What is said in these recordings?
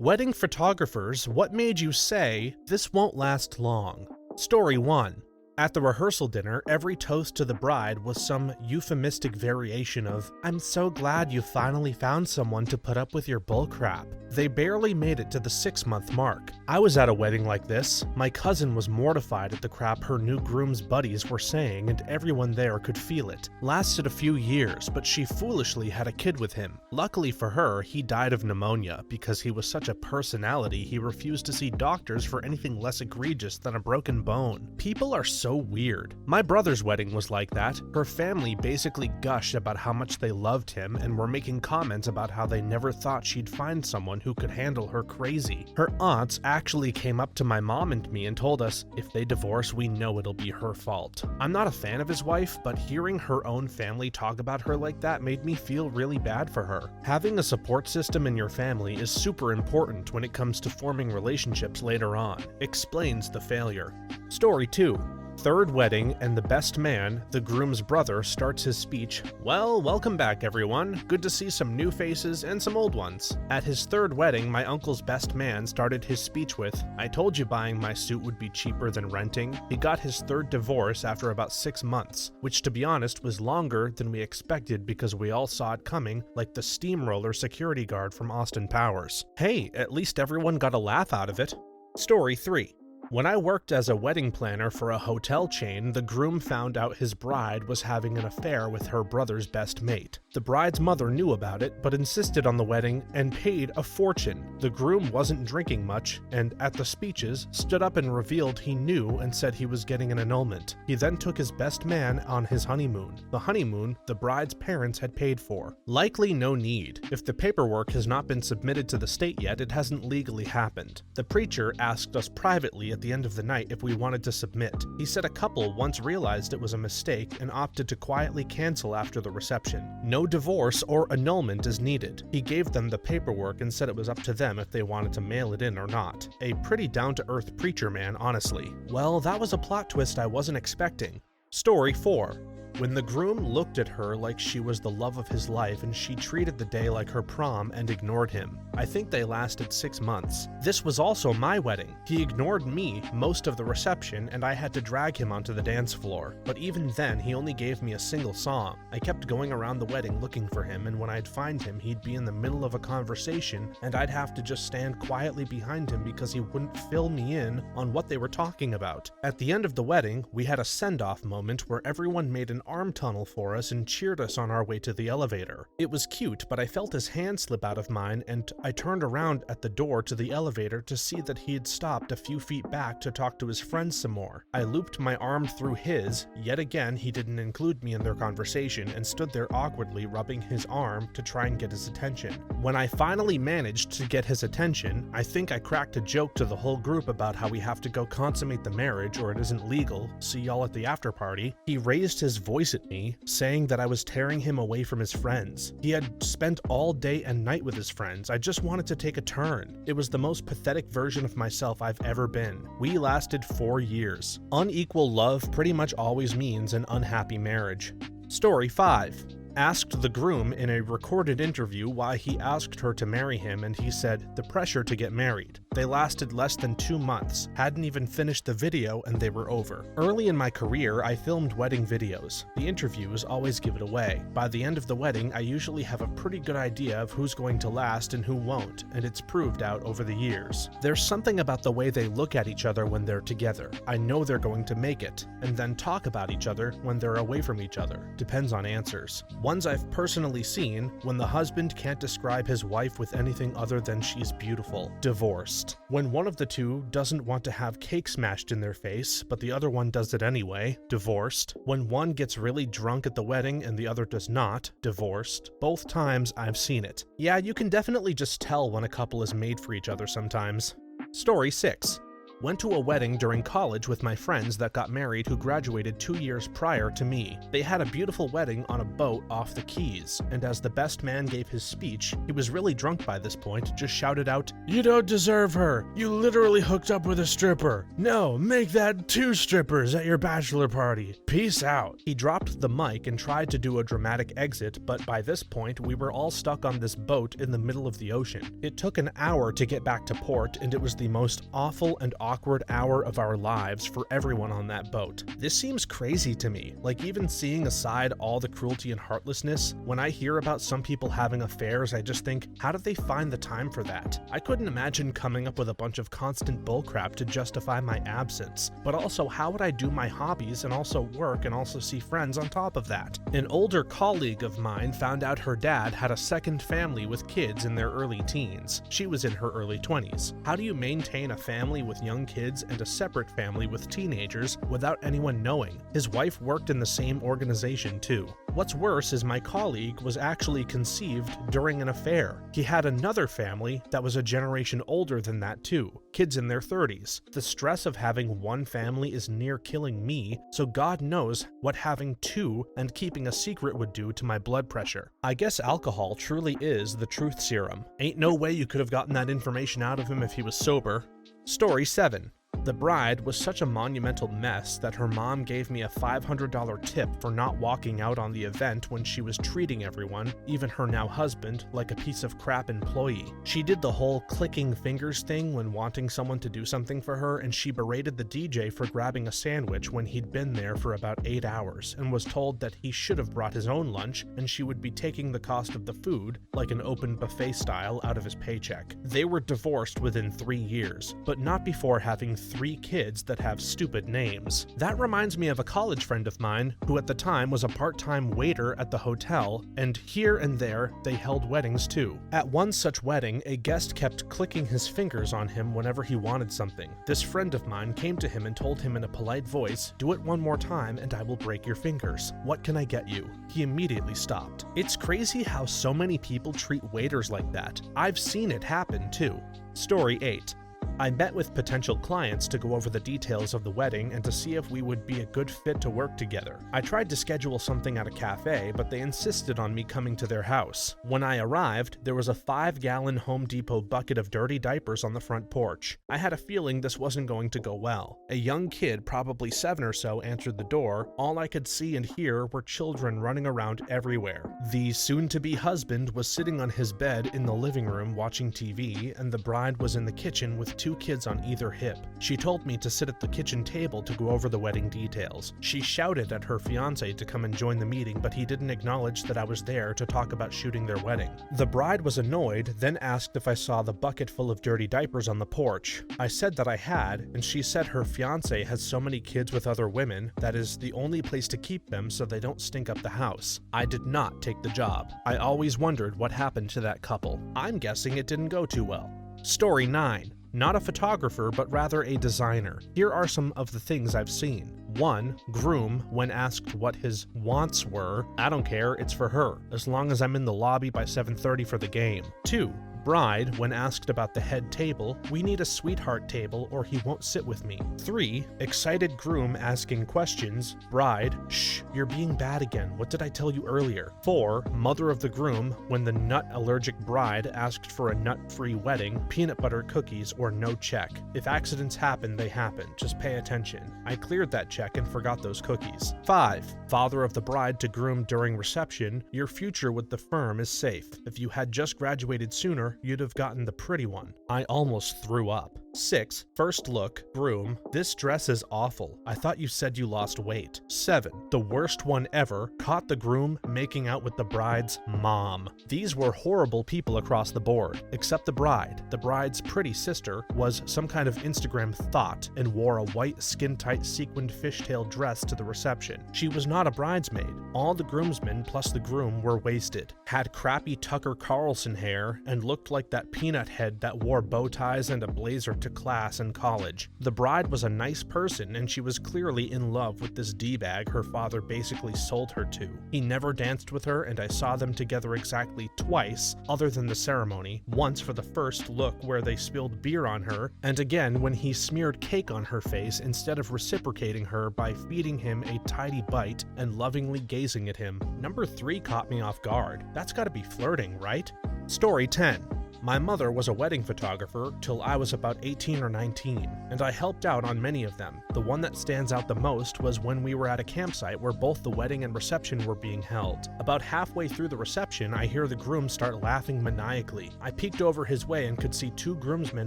Wedding photographers, what made you say, "This won't last long"? Story 1. At the rehearsal dinner, every toast to the bride was some euphemistic variation of, "I'm so glad you finally found someone to put up with your bullcrap." They barely made it to the 6-month mark. I was at a wedding like this. My cousin was mortified at the crap her new groom's buddies were saying, and everyone there could feel it. Lasted a few years, but she foolishly had a kid with him. Luckily for her, he died of pneumonia. Because he was such a personality, he refused to see doctors for anything less egregious than a broken bone. People are so weird. My brother's wedding was like that. Her family basically gushed about how much they loved him and were making comments about how they never thought she'd find someone who could handle her crazy. Her aunts actually came up to my mom and me and told us, if they divorce, we know it'll be her fault. I'm not a fan of his wife, but hearing her own family talk about her like that made me feel really bad for her. Having a support system in your family is super important when it comes to forming relationships later on. Explains the failure. Story 2. Third wedding, and the best man, the groom's brother, starts his speech, "Well, welcome back everyone. Good to see some new faces and some old ones." At his third wedding, my uncle's best man started his speech with, "I told you buying my suit would be cheaper than renting." He got his third divorce after about 6 months, which to be honest was longer than we expected because we all saw it coming, like the steamroller security guard from Austin Powers. Hey, at least everyone got a laugh out of it. Story 3. When I worked as a wedding planner for a hotel chain, the groom found out his bride was having an affair with her brother's best mate. The bride's mother knew about it, but insisted on the wedding and paid a fortune. The groom wasn't drinking much, and at the speeches, stood up and revealed he knew and said he was getting an annulment. He then took his best man on his honeymoon. The honeymoon the bride's parents had paid for. Likely no need. If the paperwork has not been submitted to the state yet, it hasn't legally happened. The preacher asked us privately at the end of the night if we wanted to submit. He said a couple once realized it was a mistake and opted to quietly cancel after the reception. No divorce or annulment is needed. He gave them the paperwork and said it was up to them if they wanted to mail it in or not. A pretty down-to-earth preacher man, honestly. Well, that was a plot twist I wasn't expecting. Story 4. When the groom looked at her like she was the love of his life and she treated the day like her prom and ignored him. I think they lasted 6 months. This was also my wedding. He ignored me most of the reception and I had to drag him onto the dance floor. But even then, he only gave me a single song. I kept going around the wedding looking for him, and when I'd find him, he'd be in the middle of a conversation and I'd have to just stand quietly behind him because he wouldn't fill me in on what they were talking about. At the end of the wedding, we had a send-off moment where everyone made an arm tunnel for us and cheered us on our way to the elevator. It was cute, but I felt his hand slip out of mine and I turned around at the door to the elevator to see that he had stopped a few feet back to talk to his friends some more. I looped my arm through his. Yet again, he didn't include me in their conversation and stood there awkwardly rubbing his arm to try and get his attention. When I finally managed to get his attention, I think I cracked a joke to the whole group about how we have to go consummate the marriage or it isn't legal. See y'all at the after party. He raised his voice at me, saying that I was tearing him away from his friends. He had spent all day and night with his friends. I just wanted to take a turn. It was the most pathetic version of myself I've ever been. We lasted 4 years. Unequal love pretty much always means an unhappy marriage. Story 5. Asked the groom in a recorded interview why he asked her to marry him, and he said, "The pressure to get married." They lasted less than 2 months, hadn't even finished the video, and they were over. Early in my career, I filmed wedding videos. The interviews always give it away. By the end of the wedding, I usually have a pretty good idea of who's going to last and who won't, and it's proved out over the years. There's something about the way they look at each other when they're together. I know they're going to make it, and then talk about each other when they're away from each other. Depends on answers. Ones I've personally seen, when the husband can't describe his wife with anything other than she's beautiful. Divorced. When one of the two doesn't want to have cake smashed in their face, but the other one does it anyway. Divorced. When one gets really drunk at the wedding and the other does not. Divorced. Both times I've seen it. Yeah, you can definitely just tell when a couple is made for each other sometimes. Story 6. Went to a wedding during college with my friends that got married who graduated 2 years prior to me. They had a beautiful wedding on a boat off the Keys, and as the best man gave his speech, he was really drunk by this point, just shouted out, "You don't deserve her! You literally hooked up with a stripper! No, make that 2 strippers at your bachelor party! Peace out!" He dropped the mic and tried to do a dramatic exit, but by this point, we were all stuck on this boat in the middle of the ocean. It took an hour to get back to port, and it was the most awful and awkward hour of our lives for everyone on that boat. This seems crazy to me, like even seeing aside all the cruelty and heartlessness, when I hear about some people having affairs, I just think, how did they find the time for that? I couldn't imagine coming up with a bunch of constant bullcrap to justify my absence, but also how would I do my hobbies and also work and also see friends on top of that? An older colleague of mine found out her dad had a second family with kids in their early teens. She was in her early 20s. How do you maintain a family with young kids and a separate family with teenagers without anyone knowing? His wife worked in the same organization too. What's worse is my colleague was actually conceived during an affair. He had another family that was a generation older than that too, kids in their 30s. The stress of having one family is near killing me, so God knows what having 2 and keeping a secret would do to my blood pressure. I guess alcohol truly is the truth serum. Ain't no way you could have gotten that information out of him if he was sober. Story 7. The bride was such a monumental mess that her mom gave me a $500 tip for not walking out on the event when she was treating everyone, even her now husband, like a piece of crap employee. She did the whole clicking fingers thing when wanting someone to do something for her, and she berated the DJ for grabbing a sandwich when he'd been there for about 8 hours and was told that he should have brought his own lunch and she would be taking the cost of the food, like an open buffet style, out of his paycheck. They were divorced within 3 years, but not before having 3 kids that have stupid names. That reminds me of a college friend of mine who at the time was a part-time waiter at the hotel, and here and there they held weddings too. At one such wedding, a guest kept clicking his fingers on him whenever he wanted something. This friend of mine came to him and told him in a polite voice, "Do it one more time and I will break your fingers. What can I get you?" He immediately stopped. It's crazy how so many people treat waiters like that. I've seen it happen too. Story 8. I met with potential clients to go over the details of the wedding and to see if we would be a good fit to work together. I tried to schedule something at a cafe, but they insisted on me coming to their house. When I arrived, there was a 5-gallon Home Depot bucket of dirty diapers on the front porch. I had a feeling this wasn't going to go well. A young kid, probably 7 or so, answered the door. All I could see and hear were children running around everywhere. The soon-to-be husband was sitting on his bed in the living room watching TV, and the bride was in the kitchen with 2 kids on either hip. She told me to sit at the kitchen table to go over the wedding details. She shouted at her fiance to come and join the meeting, but he didn't acknowledge that I was there to talk about shooting their wedding. The bride was annoyed, then asked if I saw the bucket full of dirty diapers on the porch. I said that I had, and she said her fiance has so many kids with other women that is the only place to keep them so they don't stink up the house. I did not take the job. I always wondered what happened to that couple. I'm guessing it didn't go too well. Story 9. Not a photographer, but rather a designer. Here are some of the things I've seen. 1. Groom, when asked what his wants were, "I don't care, it's for her, as long as I'm in the lobby by 7:30 for the game." 2. Bride, when asked about the head table, "We need a sweetheart table or he won't sit with me." 3. Excited groom asking questions. Bride, "Shh, you're being bad again. What did I tell you earlier?" 4. Mother of the groom, when the nut-allergic bride asked for a nut-free wedding, peanut butter cookies, or no check. If accidents happen, they happen. Just pay attention. I cleared that check and forgot those cookies. 5. Father of the bride to groom during reception, "Your future with the firm is safe. If you had just graduated sooner, you'd have gotten the pretty one." I almost threw up. 6. First look, groom, "This dress is awful. I thought you said you lost weight." 7. The worst one ever, caught the groom making out with the bride's mom. These were horrible people across the board, except the bride. The bride's pretty sister was some kind of Instagram thought and wore a white skin-tight sequined fishtail dress to the reception. She was not a bridesmaid. All the groomsmen plus the groom were wasted, had crappy Tucker Carlson hair, and looked like that peanut head that wore bow ties and a blazer to class in college. The bride was a nice person and she was clearly in love with this D-bag her father basically sold her to. He never danced with her and I saw them together exactly twice other than the ceremony, once for the first look where they spilled beer on her, and again when he smeared cake on her face instead of reciprocating her by feeding him a tidy bite and lovingly gazing at him. Number 3 caught me off guard. That's gotta be flirting, right? Story 10. My mother was a wedding photographer till I was about 18 or 19, and I helped out on many of them. The one that stands out the most was when we were at a campsite where both the wedding and reception were being held. About halfway through the reception, I hear the groom start laughing maniacally. I peeked over his way and could see 2 groomsmen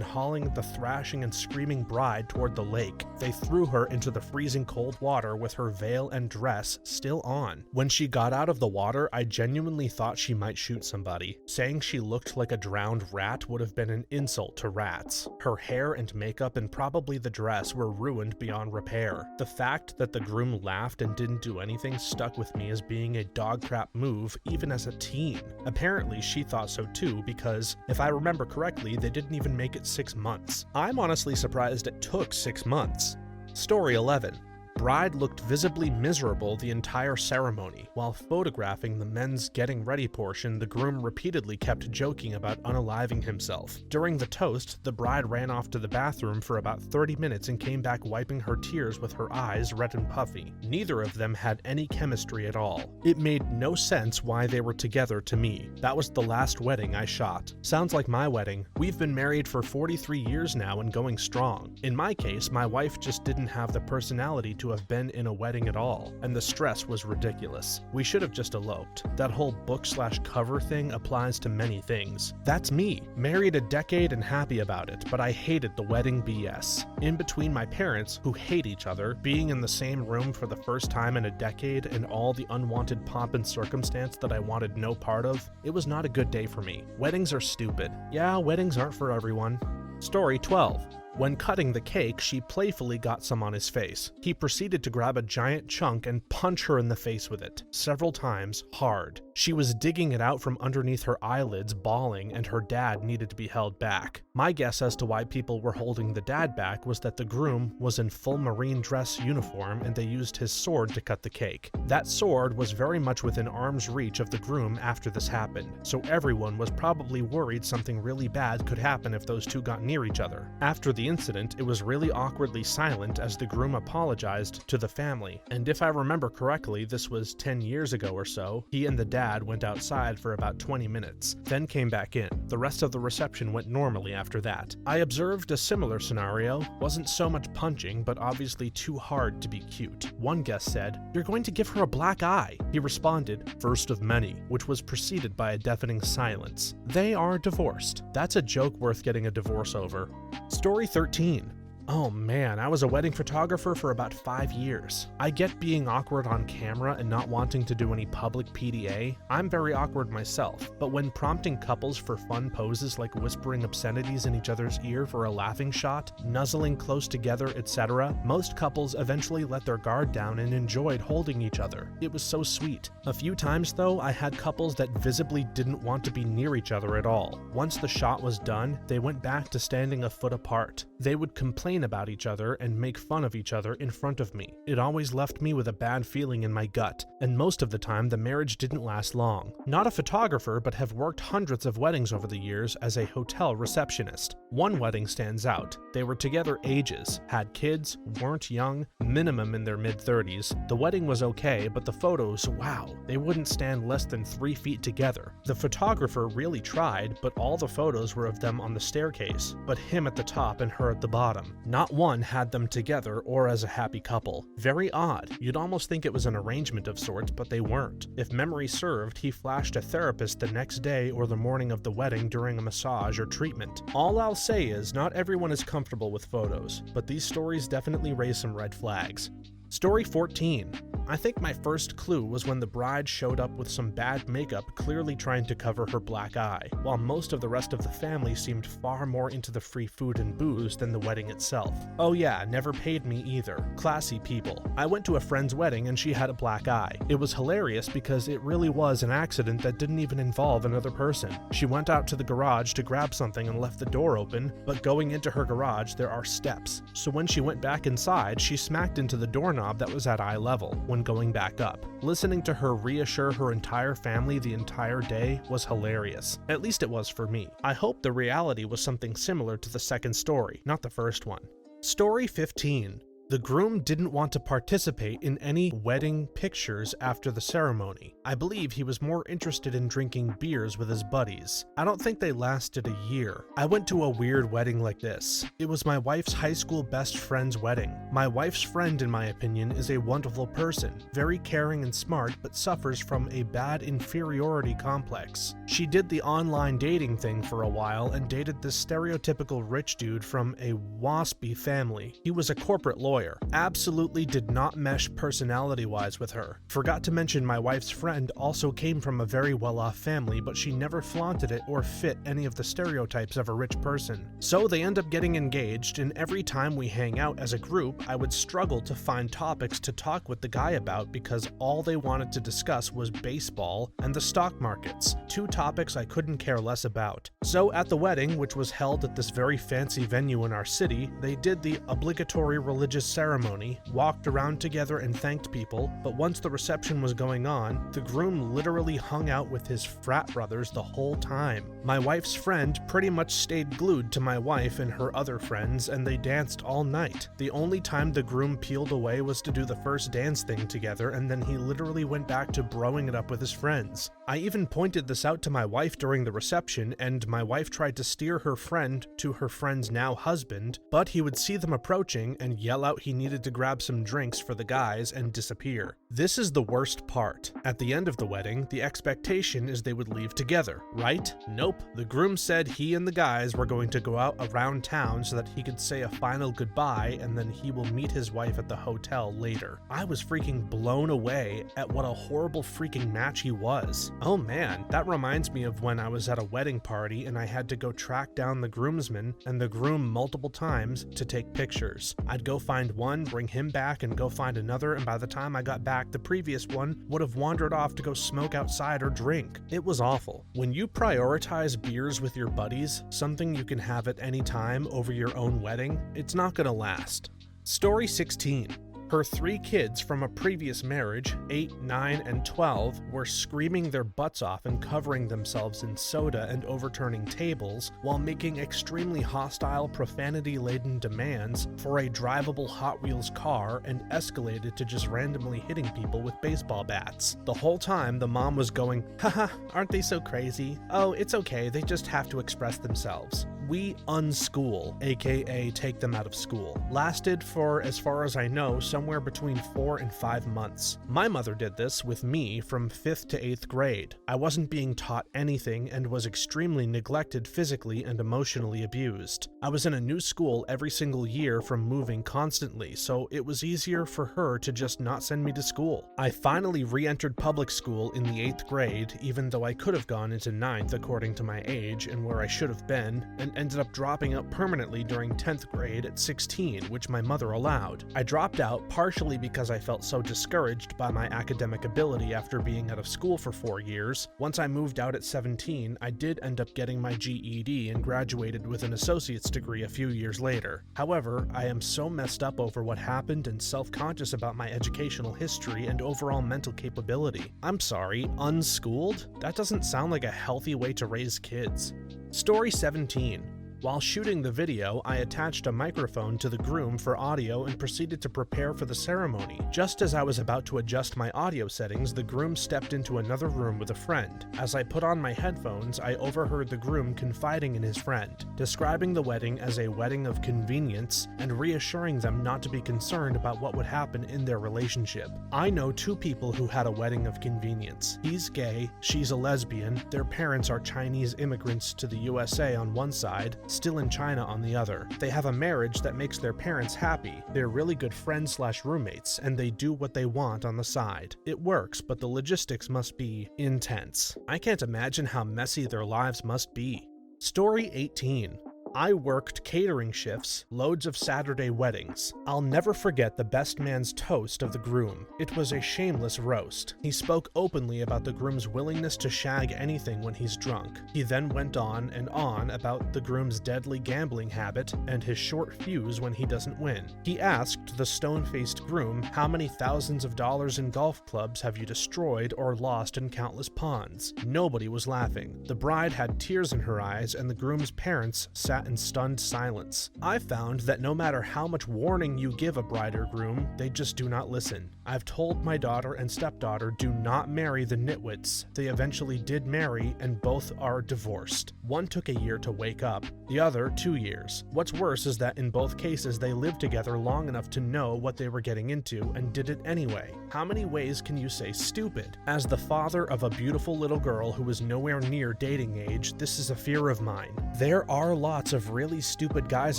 hauling the thrashing and screaming bride toward the lake. They threw her into the freezing cold water with her veil and dress still on. When she got out of the water, I genuinely thought she might shoot somebody. Saying she looked like a drowned rat would have been an insult to rats. Her hair and makeup and probably the dress were ruined beyond repair. The fact that the groom laughed and didn't do anything stuck with me as being a dog crap move even as a teen. Apparently she thought so too because, if I remember correctly, they didn't even make it 6 months. I'm honestly surprised it took 6 months. Story 11. Bride looked visibly miserable the entire ceremony. While photographing the men's getting ready portion, the groom repeatedly kept joking about unaliving himself. During the toast, the bride ran off to the bathroom for about 30 minutes and came back wiping her tears with her eyes red and puffy. Neither of them had any chemistry at all. It made no sense why they were together to me. That was the last wedding I shot. Sounds like my wedding. We've been married for 43 years now and going strong. In my case, my wife just didn't have the personality to have been in a wedding at all, and the stress was ridiculous. We should have just eloped. That whole book/cover thing applies to many things. That's me, married a decade and happy about it, but I hated the wedding BS. In between my parents, who hate each other, being in the same room for the first time in a decade, and all the unwanted pomp and circumstance that I wanted no part of, it was not a good day for me. Weddings are stupid. Yeah, weddings aren't for everyone. Story 12. When cutting the cake, she playfully got some on his face. He proceeded to grab a giant chunk and punch her in the face with it, several times, hard. She was digging it out from underneath her eyelids, bawling, and her dad needed to be held back. My guess as to why people were holding the dad back was that the groom was in full marine dress uniform and they used his sword to cut the cake. That sword was very much within arm's reach of the groom after this happened, so everyone was probably worried something really bad could happen if those two got near each other. After the incident, it was really awkwardly silent as the groom apologized to the family, and if I remember correctly, this was 10 years ago or so. He and the dad went outside for about 20 minutes, then came back in. The rest of the reception went normally after that. I observed a similar scenario. Wasn't so much punching, but obviously too hard to be cute. One guest said, "You're going to give her a black eye." He responded, "First of many," which was preceded by a deafening silence. They are divorced. That's a joke worth getting a divorce over. Story 13. Oh man, I was a wedding photographer for about 5 years. I get being awkward on camera and not wanting to do any public PDA. I'm very awkward myself, but when prompting couples for fun poses like whispering obscenities in each other's ear for a laughing shot, nuzzling close together, etc., most couples eventually let their guard down and enjoyed holding each other. It was so sweet. A few times though, I had couples that visibly didn't want to be near each other at all. Once the shot was done, they went back to standing a foot apart. They would complain about each other and make fun of each other in front of me. It always left me with a bad feeling in my gut, and most of the time the marriage didn't last long. Not a photographer, but have worked hundreds of weddings over the years as a hotel receptionist. One wedding stands out. They were together ages, had kids, weren't young, minimum in their mid-30s. The wedding was okay, but the photos, wow, they wouldn't stand less than 3 feet together. The photographer really tried, but all the photos were of them on the staircase, but him at the top and her at the bottom. Not one had them together or as a happy couple. Very odd. You'd almost think it was an arrangement of sorts, but they weren't. If memory served, he flashed a therapist the next day or the morning of the wedding during a massage or treatment. All I'll say is, not everyone is comfortable with photos, but these stories definitely raise some red flags. Story 14. I think my first clue was when the bride showed up with some bad makeup clearly trying to cover her black eye, while most of the rest of the family seemed far more into the free food and booze than the wedding itself. Oh yeah, never paid me either. Classy people. I went to a friend's wedding and she had a black eye. It was hilarious because it really was an accident that didn't even involve another person. She went out to the garage to grab something and left the door open, but going into her garage there are steps. So when she went back inside, she smacked into the doorknob that was at eye level when going back up. Listening to her reassure her entire family the entire day was hilarious. At least it was for me. I hope the reality was something similar to the second story, not the first one. Story 15. The groom didn't want to participate in any wedding pictures after the ceremony. I believe he was more interested in drinking beers with his buddies. I don't think they lasted a year. I went to a weird wedding like this. It was my wife's high school best friend's wedding. My wife's friend, in my opinion, is a wonderful person, very caring and smart, but suffers from a bad inferiority complex. She did the online dating thing for a while and dated this stereotypical rich dude from a waspy family. He was a corporate lawyer. Absolutely did not mesh personality-wise with her. Forgot to mention my wife's friend also came from a very well-off family, but she never flaunted it or fit any of the stereotypes of a rich person. So they end up getting engaged, and every time we hang out as a group, I would struggle to find topics to talk with the guy about because all they wanted to discuss was baseball and the stock markets, two topics I couldn't care less about. So at the wedding, which was held at this very fancy venue in our city, they did the obligatory religious ceremony, walked around together and thanked people, but once the reception was going on, the groom literally hung out with his frat brothers the whole time. My wife's friend pretty much stayed glued to my wife and her other friends, and they danced all night. The only time the groom peeled away was to do the first dance thing together, and then he literally went back to broing it up with his friends. I even pointed this out to my wife during the reception, and my wife tried to steer her friend to her friend's now husband, but he would see them approaching and yell out he needed to grab some drinks for the guys and disappear. This is the worst part. At the end of the wedding, the expectation is they would leave together, right? Nope. The groom said he and the guys were going to go out around town so that he could say a final goodbye and then he will meet his wife at the hotel later. I was freaking blown away at what a horrible freaking match he was. Oh man, that reminds me of when I was at a wedding party and I had to go track down the groomsman and the groom multiple times to take pictures. I'd go find one, bring him back, and go find another, and by the time I got back, the previous one would have wandered off to go smoke outside or drink. It was awful. When you prioritize beers with your buddies, something you can have at any time over your own wedding, it's not gonna last. Story 16. Her 3 kids from a previous marriage, 8, 9, and 12, were screaming their butts off and covering themselves in soda and overturning tables while making extremely hostile, profanity-laden demands for a drivable Hot Wheels car and escalated to just randomly hitting people with baseball bats. The whole time, the mom was going, "Haha, aren't they so crazy? Oh, it's okay, they just have to express themselves." We unschool, aka take them out of school. Lasted for, as far as I know, somewhere between 4 and 5 months. My mother did this with me from 5th to 8th grade. I wasn't being taught anything and was extremely neglected physically and emotionally abused. I was in a new school every single year from moving constantly, so it was easier for her to just not send me to school. I finally re-entered public school in the 8th grade, even though I could have gone into 9th according to my age and where I should have been, and ended up dropping out permanently during 10th grade at 16, which my mother allowed. I dropped out partially because I felt so discouraged by my academic ability after being out of school for 4 years. Once I moved out at 17, I did end up getting my GED and graduated with an associate's degree a few years later. However, I am so messed up over what happened and self-conscious about my educational history and overall mental capability. I'm sorry, unschooled? That doesn't sound like a healthy way to raise kids. Story 17. While shooting the video, I attached a microphone to the groom for audio and proceeded to prepare for the ceremony. Just as I was about to adjust my audio settings, the groom stepped into another room with a friend. As I put on my headphones, I overheard the groom confiding in his friend, describing the wedding as a wedding of convenience and reassuring them not to be concerned about what would happen in their relationship. I know 2 people who had a wedding of convenience. He's gay, she's a lesbian, their parents are Chinese immigrants to the USA on one side, still in China on the other. They have a marriage that makes their parents happy, they're really good friends/roommates, and they do what they want on the side. It works, but the logistics must be intense. I can't imagine how messy their lives must be. Story 18. I worked catering shifts, loads of Saturday weddings. I'll never forget the best man's toast of the groom. It was a shameless roast. He spoke openly about the groom's willingness to shag anything when he's drunk. He then went on and on about the groom's deadly gambling habit and his short fuse when he doesn't win. He asked the stone-faced groom, how many thousands of dollars in golf clubs have you destroyed or lost in countless ponds? Nobody was laughing. The bride had tears in her eyes and the groom's parents sat in stunned silence. I found that no matter how much warning you give a bride or groom, they just do not listen. I've told my daughter and stepdaughter do not marry the nitwits. They eventually did marry and both are divorced. One took a year to wake up, the other 2 years. What's worse is that in both cases they lived together long enough to know what they were getting into and did it anyway. How many ways can you say stupid? As the father of a beautiful little girl who is nowhere near dating age, this is a fear of mine. There are lots of really stupid guys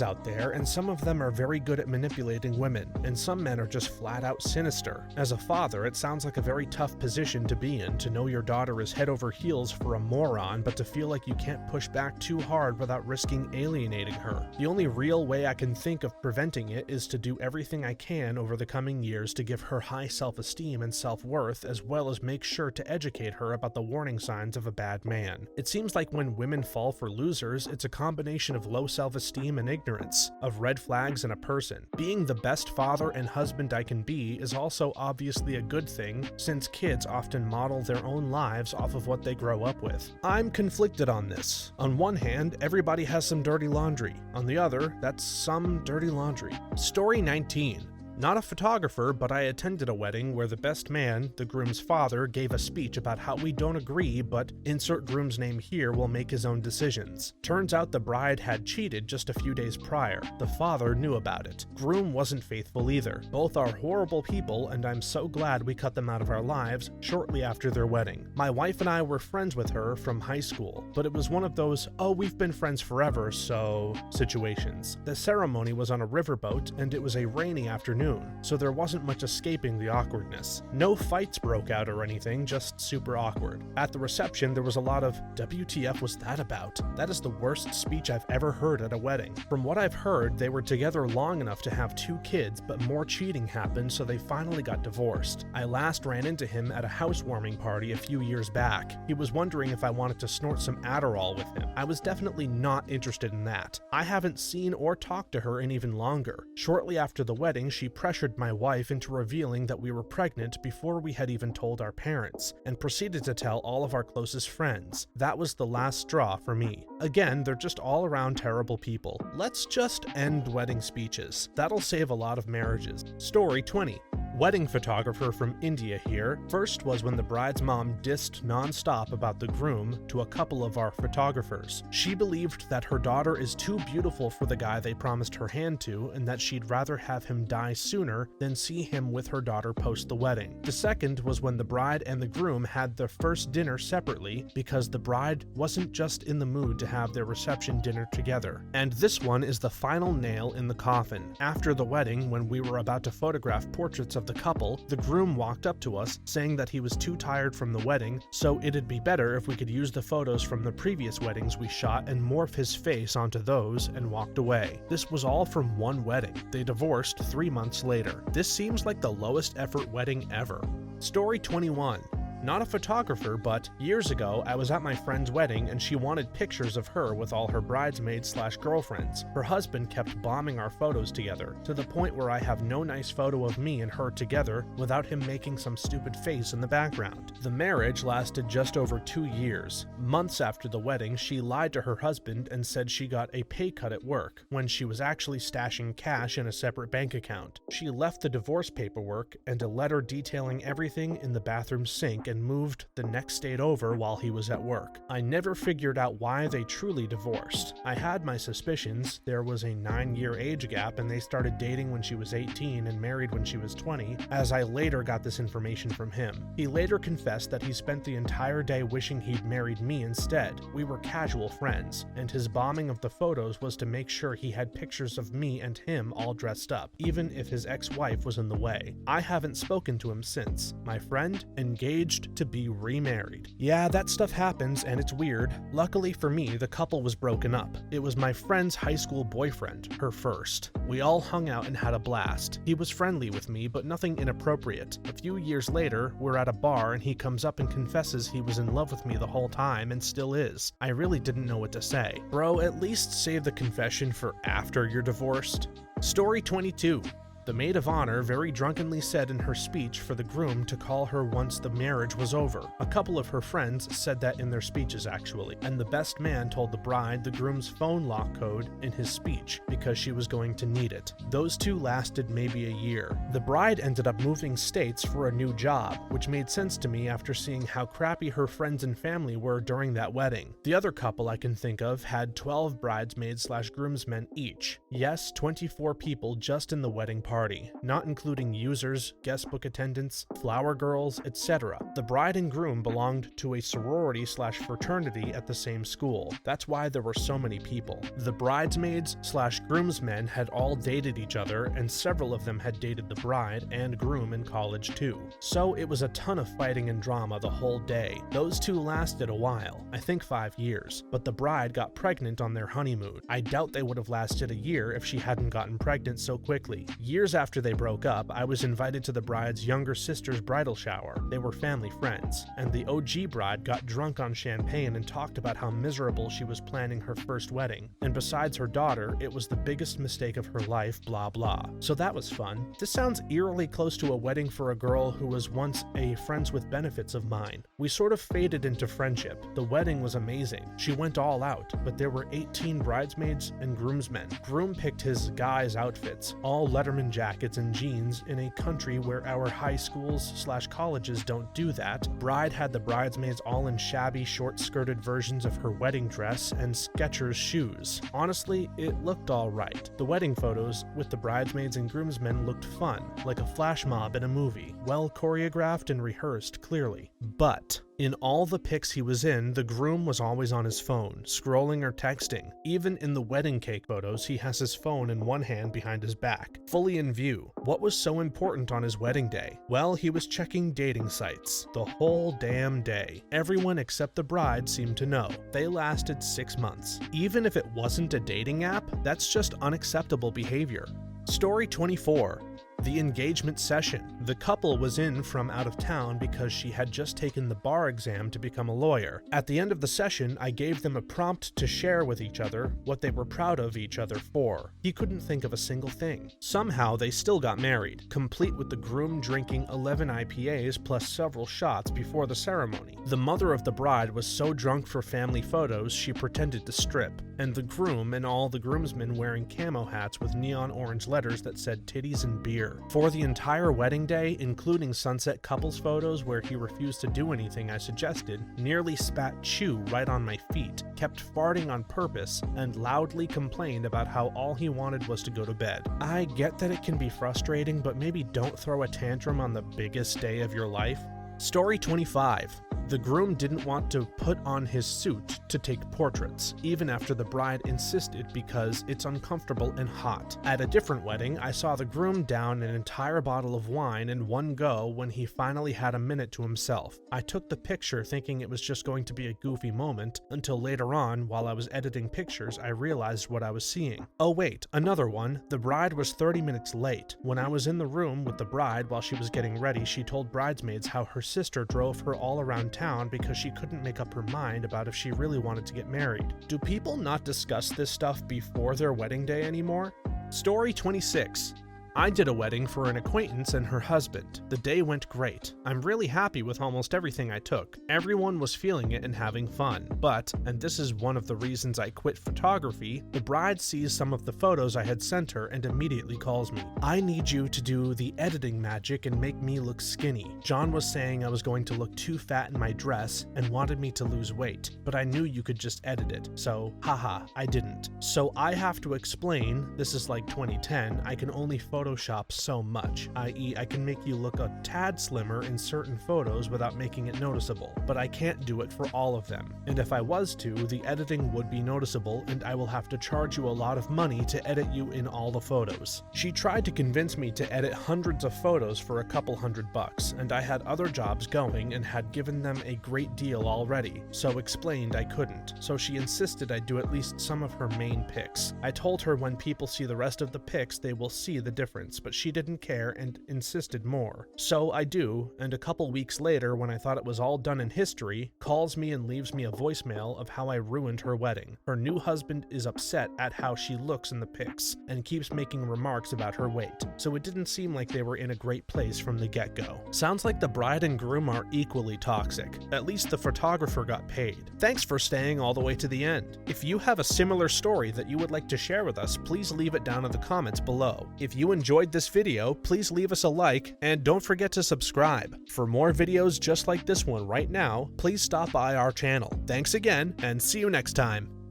out there, and some of them are very good at manipulating women, and some men are just flat out sinister. As a father, it sounds like a very tough position to be in, to know your daughter is head over heels for a moron, but to feel like you can't push back too hard without risking alienating her. The only real way I can think of preventing it is to do everything I can over the coming years to give her high self-esteem and self-worth, as well as make sure to educate her about the warning signs of a bad man. It seems like when women fall for losers, it's a combination of low self-esteem and ignorance, of red flags in a person. Being the best father and husband I can be is also obviously a good thing, since kids often model their own lives off of what they grow up with. I'm conflicted on this. On one hand, everybody has some dirty laundry. On the other, that's some dirty laundry. Story 19. Not a photographer, but I attended a wedding where the best man, the groom's father, gave a speech about how we don't agree, but insert groom's name here will make his own decisions. Turns out the bride had cheated just a few days prior. The father knew about it. Groom wasn't faithful either. Both are horrible people, and I'm so glad we cut them out of our lives shortly after their wedding. My wife and I were friends with her from high school, but it was one of those, oh, we've been friends forever, so situations. The ceremony was on a riverboat, and it was a rainy afternoon, so there wasn't much escaping the awkwardness. No fights broke out or anything, just super awkward. At the reception, there was a lot of, WTF was that about? That is the worst speech I've ever heard at a wedding. From what I've heard, they were together long enough to have 2 kids, but more cheating happened, so they finally got divorced. I last ran into him at a housewarming party a few years back. He was wondering if I wanted to snort some Adderall with him. I was definitely not interested in that. I haven't seen or talked to her in even longer. Shortly after the wedding, she pressured my wife into revealing that we were pregnant before we had even told our parents, and proceeded to tell all of our closest friends. That was the last straw for me. Again, they're just all around terrible people. Let's just end wedding speeches. That'll save a lot of marriages. Story 20. Wedding photographer from India here. First was when the bride's mom dissed non-stop about the groom to a couple of our photographers. She believed that her daughter is too beautiful for the guy they promised her hand to, and that she'd rather have him die sooner than see him with her daughter post the wedding. The second was when the bride and the groom had their first dinner separately because the bride wasn't just in the mood to have their reception dinner together. And this one is the final nail in the coffin. After the wedding, when we were about to photograph portraits of the couple, the groom walked up to us saying that he was too tired from the wedding, so it'd be better if we could use the photos from the previous weddings we shot and morph his face onto those, and walked away. This was all from one wedding. They divorced 3 months later. This seems like the lowest effort wedding ever. Story 21. Not a photographer, but years ago, I was at my friend's wedding and she wanted pictures of her with all her bridesmaids/girlfriends. Her husband kept bombing our photos together, to the point where I have no nice photo of me and her together without him making some stupid face in the background. The marriage lasted just over 2 years. Months after the wedding, she lied to her husband and said she got a pay cut at work, when she was actually stashing cash in a separate bank account. She left the divorce paperwork and a letter detailing everything in the bathroom sink and moved the next state over while he was at work. I never figured out why they truly divorced. I had my suspicions. There was a 9-year age gap and they started dating when she was 18 and married when she was 20, as I later got this information from him. He later confessed that he spent the entire day wishing he'd married me instead. We were casual friends, and his bombing of the photos was to make sure he had pictures of me and him all dressed up, even if his ex-wife was in the way. I haven't spoken to him since. My friend, engaged to be remarried. Yeah, that stuff happens and it's weird. Luckily for me, the couple was broken up. It was my friend's high school boyfriend, her first. We all hung out and had a blast. He was friendly with me, but nothing inappropriate. A few years later, we're at a bar and he comes up and confesses he was in love with me the whole time and still is. I really didn't know what to say. Bro, at least save the confession for after you're divorced. Story 22. The maid of honor very drunkenly said in her speech for the groom to call her once the marriage was over. A couple of her friends said that in their speeches actually, and the best man told the bride the groom's phone lock code in his speech because she was going to need it. Those two lasted maybe a year. The bride ended up moving states for a new job, which made sense to me after seeing how crappy her friends and family were during that wedding. The other couple I can think of had 12 bridesmaids/groomsmen each. Yes, 24 people just in the wedding party, not including users, guest book attendants, flower girls, etc. The bride and groom belonged to a sorority/fraternity at the same school. That's why there were so many people. The bridesmaids/groomsmen had all dated each other, and several of them had dated the bride and groom in college too. So it was a ton of fighting and drama the whole day. Those two lasted a while, I think 5 years, but the bride got pregnant on their honeymoon. I doubt they would have lasted a year if she hadn't gotten pregnant so quickly. Years after they broke up, I was invited to the bride's younger sister's bridal shower. They were family friends, and the OG bride got drunk on champagne and talked about how miserable she was planning her first wedding. And besides her daughter, it was the biggest mistake of her life, blah blah. So that was fun. This sounds eerily close to a wedding for a girl who was once a friends with benefits of mine. We sort of faded into friendship. The wedding was amazing. She went all out, but there were 18 bridesmaids and groomsmen. Groom picked his guys' outfits, all Letterman jackets and jeans in a country where our high schools/colleges don't do that. Bride had the bridesmaids all in shabby short-skirted versions of her wedding dress and Skechers shoes. Honestly, it looked alright. The wedding photos with the bridesmaids and groomsmen looked fun, like a flash mob in a movie, well choreographed and rehearsed clearly. But in all the pics he was in, the groom was always on his phone, scrolling or texting. Even in the wedding cake photos, he has his phone in one hand behind his back, fully in view. What was so important on his wedding day? Well, he was checking dating sites the whole damn day. Everyone except the bride seemed to know. They lasted 6 months. Even if it wasn't a dating app, that's just unacceptable behavior. Story 24. The engagement session. The couple was in from out of town because she had just taken the bar exam to become a lawyer. At the end of the session, I gave them a prompt to share with each other what they were proud of each other for. He couldn't think of a single thing. Somehow, they still got married, complete with the groom drinking 11 IPAs plus several shots before the ceremony. The mother of the bride was so drunk for family photos, she pretended to strip, and the groom and all the groomsmen wearing camo hats with neon orange letters that said titties and beer. For the entire wedding day, including sunset couples photos where he refused to do anything I suggested, nearly spat chew right on my feet, kept farting on purpose, and loudly complained about how all he wanted was to go to bed. I get that it can be frustrating, but maybe don't throw a tantrum on the biggest day of your life. Story 25. The groom didn't want to put on his suit to take portraits, even after the bride insisted because it's uncomfortable and hot. At a different wedding, I saw the groom down an entire bottle of wine in one go when he finally had a minute to himself. I took the picture thinking it was just going to be a goofy moment, until later on, while I was editing pictures, I realized what I was seeing. Oh wait, another one. The bride was 30 minutes late. When I was in the room with the bride while she was getting ready, she told bridesmaids how her sister drove her all around town because she couldn't make up her mind about if she really wanted to get married. Do people not discuss this stuff before their wedding day anymore? Story 26. I did a wedding for an acquaintance and her husband. The day went great. I'm really happy with almost everything I took. Everyone was feeling it and having fun. But, and this is one of the reasons I quit photography, the bride sees some of the photos I had sent her and immediately calls me. I need you to do the editing magic and make me look skinny. John was saying I was going to look too fat in my dress and wanted me to lose weight, but I knew you could just edit it, so haha, I didn't. So I have to explain, this is like 2010, I can only Photoshop so much, i.e. I can make you look a tad slimmer in certain photos without making it noticeable, but I can't do it for all of them. And if I was to, the editing would be noticeable and I will have to charge you a lot of money to edit you in all the photos. She tried to convince me to edit hundreds of photos for a couple $100, and I had other jobs going and had given them a great deal already, so explained I couldn't. So she insisted I do at least some of her main pics. I told her when people see the rest of the pics they will see the difference, but she didn't care and insisted more. So I do, and a couple weeks later, when I thought it was all done in history, calls me and leaves me a voicemail of how I ruined her wedding. Her new husband is upset at how she looks in the pics and keeps making remarks about her weight, so it didn't seem like they were in a great place from the get-go. Sounds like the bride and groom are equally toxic. At least the photographer got paid. Thanks for staying all the way to the end. If you have a similar story that you would like to share with us, please leave it down in the comments below. If you enjoyed this video, please leave us a like, and don't forget to subscribe. For more videos just like this one right now, please stop by our channel. Thanks again, and see you next time.